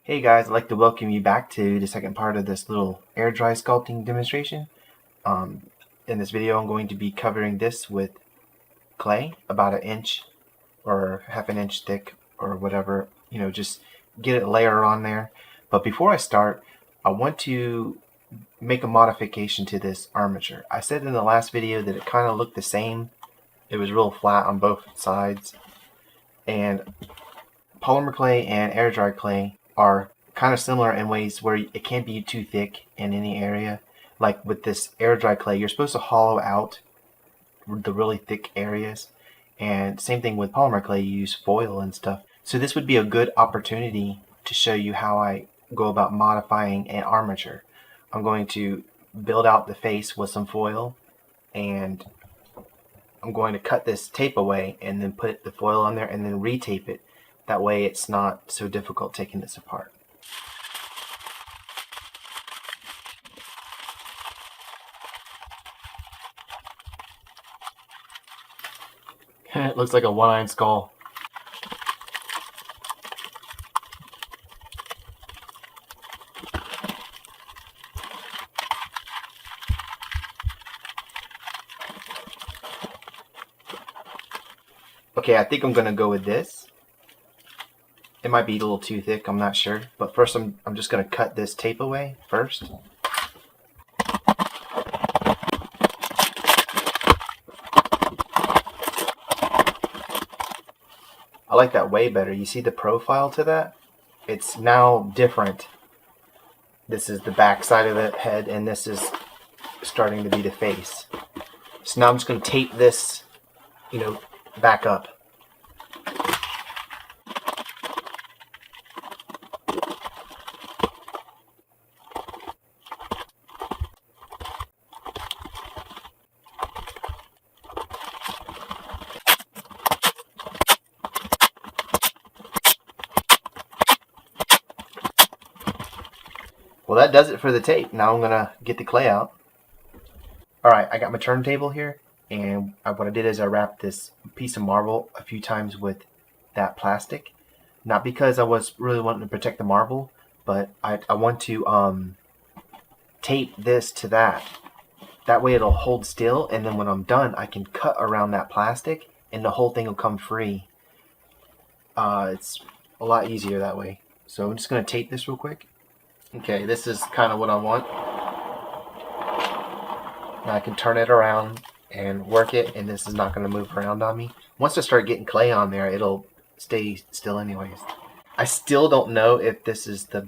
Hey guys, I'd like to welcome you back to the second part of this little air dry sculpting demonstration. In this video I'm going to be covering this with clay, about an inch or half an inch thick or whatever, just get a layer on there. But before I start, I want to make a modification to this armature. I said in the last video that it kind of looked the same. It was real flat on both sides, and polymer clay and air dry clay are kind of similar in ways where it can't be too thick in any area. Like with this air dry clay, you're supposed to hollow out the really thick areas, and same thing with polymer clay, you use foil and stuff. So this would be a good opportunity to show you how I go about modifying an armature. I'm going to build out the face with some foil, and I'm going to cut this tape away and then put the foil on there and then retape it. That way it's not so difficult taking this apart. It looks like a one-eyed skull. Okay, I think I'm gonna go with this. It might be a little too thick, I'm not sure. But first I'm just gonna cut this tape away first. I like that way better. You see the profile to that? It's now different. This is the back side of the head, and this is starting to be the face. So now I'm just going to tape this, back up. Well, that does it for the tape. Now I'm gonna get the clay out. Alright, I got my turntable here, and what I did is I wrapped this piece of marble a few times with that plastic. Not because I was really wanting to protect the marble, but I want to tape this to that. That way it'll hold still, and then when I'm done I can cut around that plastic and the whole thing will come free. It's a lot easier that way. So I'm just going to tape this real quick. Okay, this is kind of what I want. Now I can turn it around and work it, and this is not going to move around on me. Once I start getting clay on there, it'll stay still anyways. I still don't know if this is the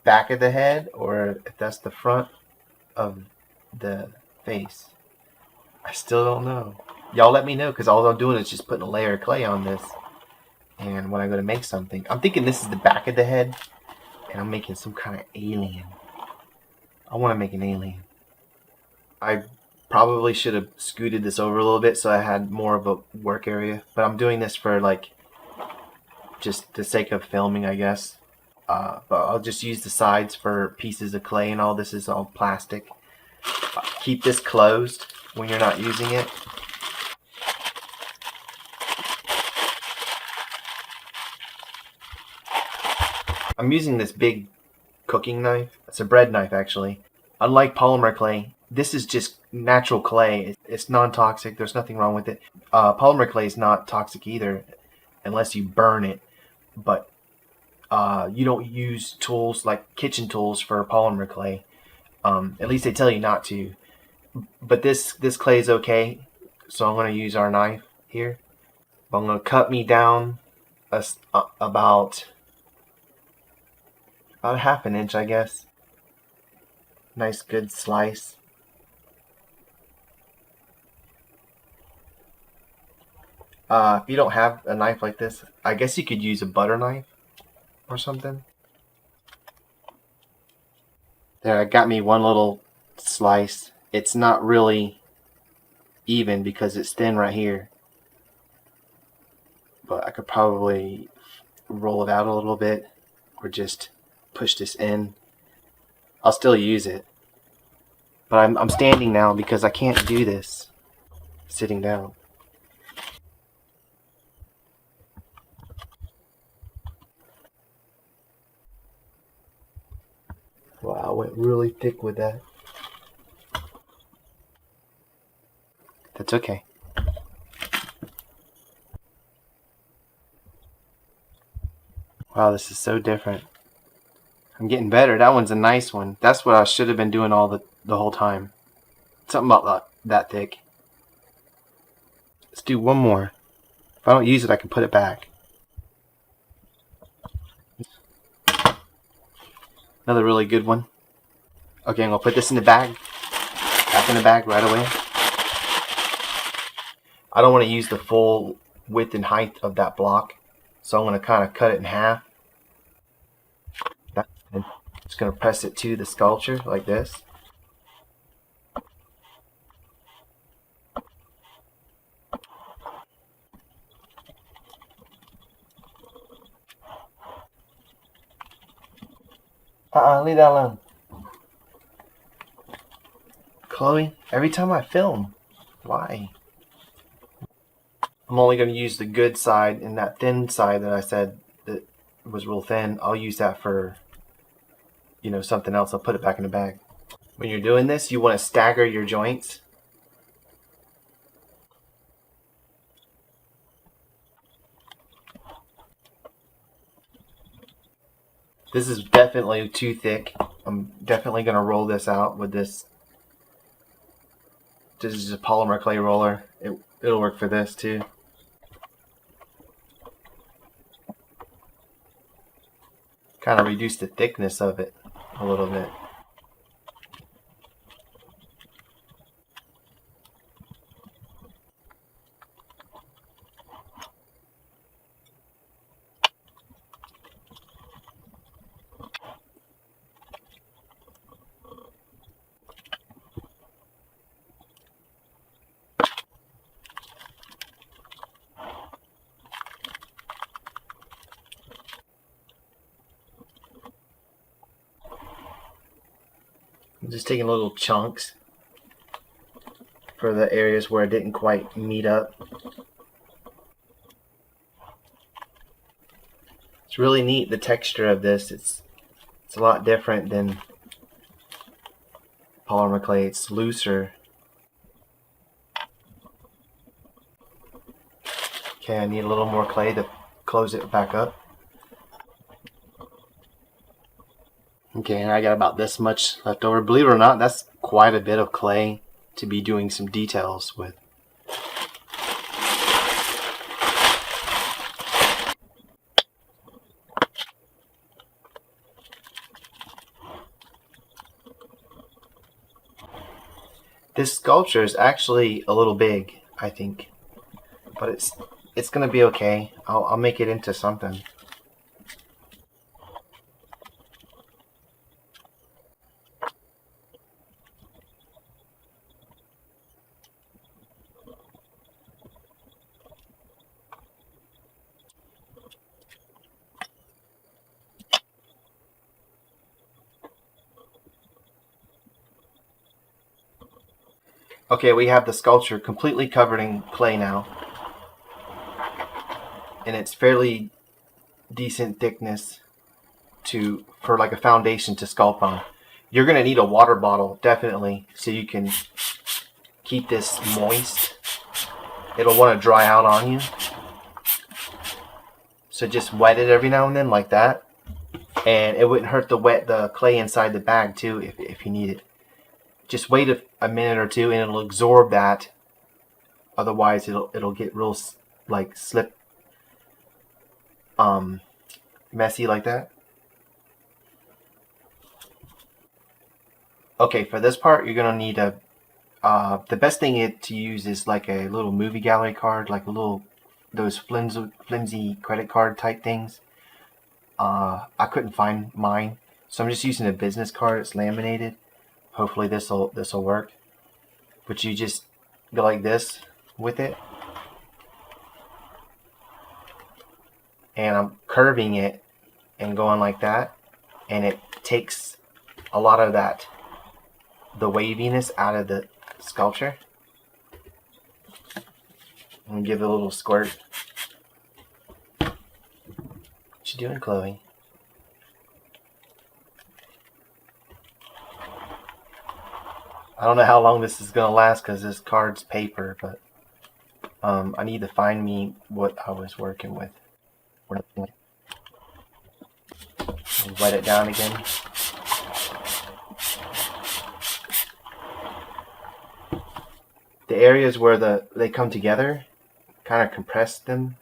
back of the head or if that's the front of the face. I still don't know. Y'all let me know, because all I'm doing is just putting a layer of clay on this. And when I go to make something, I'm thinking this is the back of the head, and I'm making some kind of alien. I want to make an alien. I probably should have scooted this over a little bit so I had more of a work area, but I'm doing this for just the sake of filming, I guess. But I'll just use the sides for pieces of clay, and all this is all plastic. Keep this closed when you're not using it. I'm using this big cooking knife. It's a bread knife, actually. Unlike polymer clay, this is just natural clay. It's non-toxic. There's nothing wrong with it. Polymer clay is not toxic either, unless you burn it. But you don't use tools like kitchen tools for polymer clay. At least they tell you not to. But this clay is okay, so I'm going to use our knife here. I'm going to cut me down about a half an inch, I guess. Nice good slice. If you don't have a knife like this, I guess you could use a butter knife or something. There, I got me one little slice. It's not really even because it's thin right here, but I could probably roll it out a little bit or just push this in. I'll still use it, but I'm standing now because I can't do this sitting down. Wow, I went really thick with that. That's okay. Wow, this is so different. I'm getting better. That one's a nice one. That's what I should have been doing all the whole time. Something about that thick. Let's do one more. If I don't use it, I can put it back. Another really good one. Okay, I'm going to put this in the bag. Back in the bag right away. I don't want to use the full width and height of that block, so I'm going to kind of cut it in half. And just going to press it to the sculpture like this. Leave that alone. Chloe, every time I film, why? I'm only going to use the good side, and that thin side that I said that was real thin, I'll use that for, something else. I'll put it back in the bag. When you're doing this, you want to stagger your joints. This is definitely too thick. I'm definitely going to roll this out with this. This is a polymer clay roller. It'll work for this too. Kind of reduce the thickness of it a little bit. I'm just taking little chunks for the areas where it didn't quite meet up. It's really neat, the texture of this. It's a lot different than polymer clay. It's looser. Okay, I need a little more clay to close it back up. Okay, and I got about this much left over. Believe it or not, that's quite a bit of clay to be doing some details with. This sculpture is actually a little big, I think, but it's gonna be okay. I'll make it into something. Okay, we have the sculpture completely covered in clay now, and it's fairly decent thickness for like a foundation to sculpt on. You're gonna need a water bottle definitely, so you can keep this moist. It'll want to dry out on you, so just wet it every now and then like that, and it wouldn't hurt to wet the clay inside the bag too if you need it. Just wait a minute or two and it'll absorb that. Otherwise it'll get real like slip messy like that. Okay, for this part you're gonna need the best thing to use is like a little movie gallery card, like those flimsy credit card type things. I couldn't find mine, so I'm just using a business card. It's laminated. Hopefully this'll work. But you just go like this with it, and I'm curving it and going like that, and it takes a lot of the waviness out of the sculpture. And give it a little squirt. What you doing, Chloe? I don't know how long this is gonna last because this card's paper, but I need to find me what I was working with. Wet it down again. The areas where they come together, kind of compress them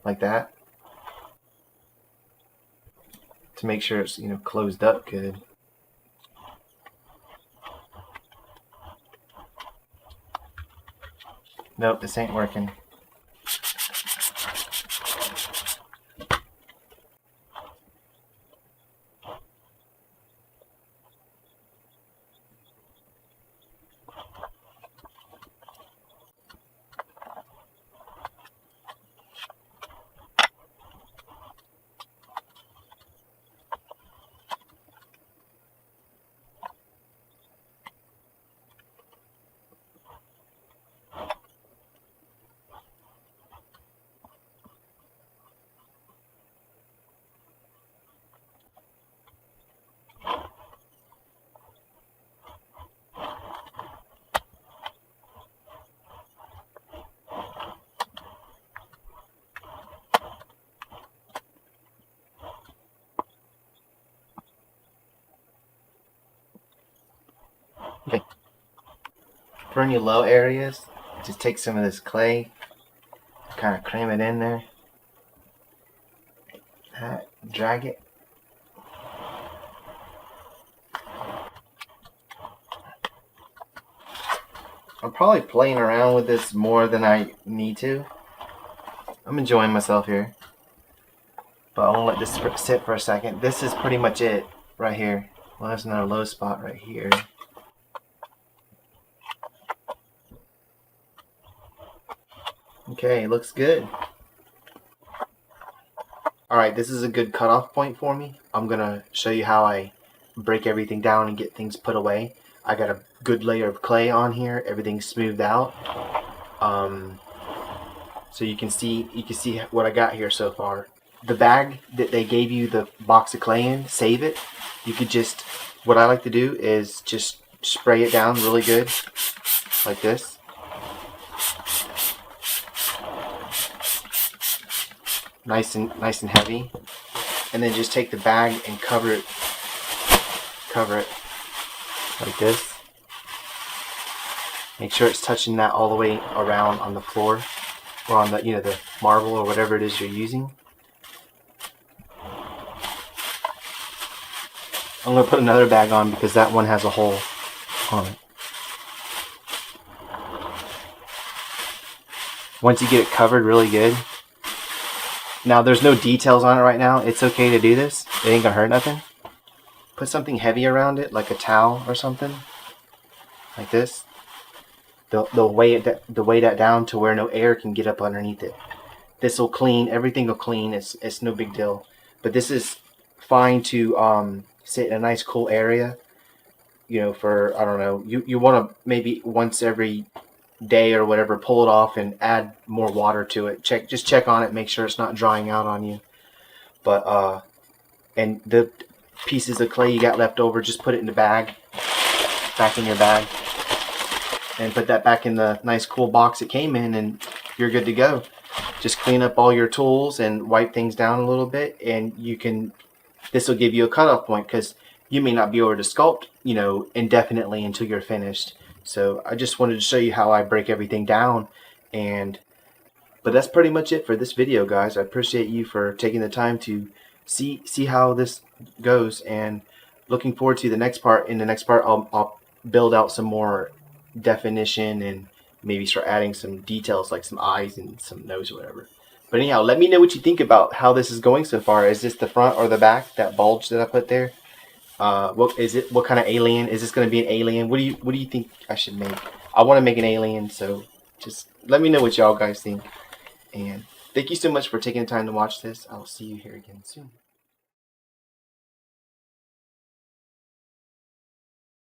like that to make sure it's, you know, closed up good. Nope, this ain't working. Okay. For any low areas, just take some of this clay, kind of cram it in there, drag it. I'm probably playing around with this more than I need to. I'm enjoying myself here, but I want to let this sit for a second. This is pretty much it right here. Well, there's another low spot right here. Okay, looks good. Alright, this is a good cutoff point for me. I'm gonna show you how I break everything down and get things put away. I got a good layer of clay on here, everything's smoothed out. So you can see what I got here so far. The bag that they gave you the box of clay in, save it. You could just, what I like to do is just spray it down really good, like this. Nice and heavy. And then just take the bag and cover it like this. Make sure it's touching that all the way around on the floor, or on the, you know, the marble or whatever it is you're using. I'm going to put another bag on because that one has a hole on it. Once you get it covered really good. Now there's no details on it right now. It's okay to do this. It ain't gonna hurt nothing. Put something heavy around it, like a towel or something, like this. They'll weigh that down to where no air can get up underneath it. This will clean. Everything will clean. It's no big deal. But this is fine to sit in a nice cool area. You know, for, I don't know, you want to maybe once every day or whatever, pull it off and add more water to it. Just check on it, make sure it's not drying out on you. But and the pieces of clay you got left over, just put it in the bag, back in your bag, and put that back in the nice cool box it came in, and you're good to go. Just clean up all your tools and wipe things down a little bit, and you can, this will give you a cutoff point, because you may not be able to sculpt, you know, indefinitely until you're finished. So I just wanted to show you how I break everything down. But that's pretty much it for this video, guys. I appreciate you for taking the time to see how this goes, and looking forward to the next part. In the next part, I'll build out some more definition and maybe start adding some details like some eyes and some nose or whatever. But anyhow, let me know what you think about how this is going so far. Is this the front or the back, that bulge that I put there? What is it? What kind of alien? Is this going to be an alien? What do you think I should make? I want to make an alien, so just let me know what y'all guys think. And thank you so much for taking the time to watch this. I'll see you here again soon.